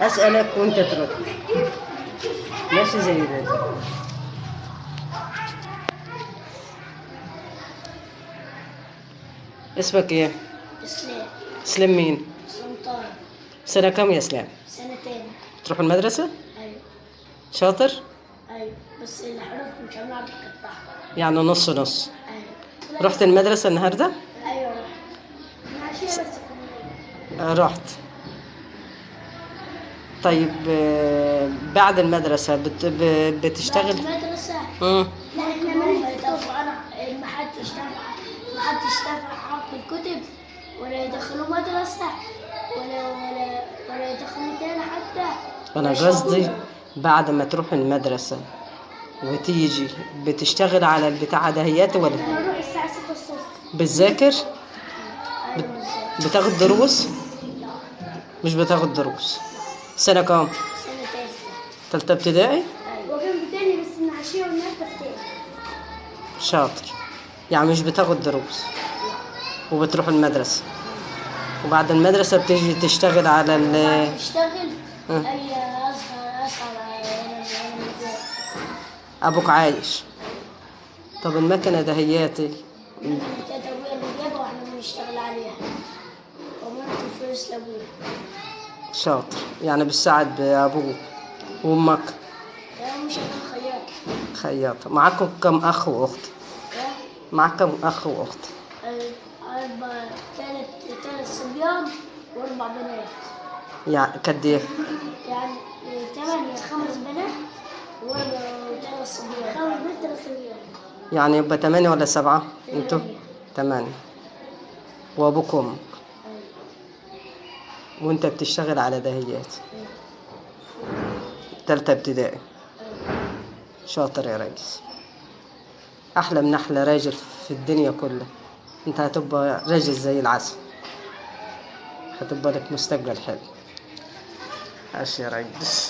أسألك وأنت ترد. ماشي زي ده. اسمك ايه؟ إسلام. اسلام مين؟ إسلام طارق. سنة كام يا اسلام؟ سنتين. تروح المدرسة؟ أيوة. شاطر؟ أيوة بس الحروف مش هنعرف نقطعها. يعني نص نص. أيوة. رحت المدرسة النهاردة؟ أيوة رحت. ماشي بس رحت. طيب بعد المدرسة بتشتغل؟ بعد المدرسة مم. لا احنا ما يدفعنا، ما حدش دفع حق الكتب ولا يدخلوا مدرسة ولا يدخلوا تاني حتى. أنا قصدي بعد ما تروح المدرسة وتيجي بتشتغل على البتاعة دهيات ولا؟ بنروح الساعة 6 الصبح. بتذاكر؟ أيوة. بتاخد دروس؟ لا. مش بتاخد دروس. سنة كام؟ سنة تالتة. تالتة ابتدائي؟ أيوة. وكان تاني بس العشية والنهار تاني. شاطر. يعني مش بتاخد دروس وبتروح المدرسة وبعد المدرسة بتيجي تشتغل على اشتغل. أي أسهر أبوك عايش. طب المكنة دهياتي بتاعت أبويا اللي جابها وإحنا بنشتغل عليها ومنت الفلوس لأبويا. شاطر. يعني بتساعد بأبوك وأمك. يعني مش أنا خياط. خياطة. معاكم كم أخ وأخت؟ معاك كم أخ وأخت؟ ثلاث صبيان وأربع بنات. يعني قد إيه؟ يعني 5 بنات وثلاث صبيان. 5 بنات 3 صبيان. يعني يبقى 8 ولا 7؟ انتوا 8. 8. وأبوك وأمك. وأنت بتشتغل على دهيات. تالتة ابتدائي. شاطر يا ريس. أحلى من أحلى راجل في الدنيا كلها. أنت هتبقى راجل زي العسل. هتبقى لك مستقبل حلو. عاش يا ريس.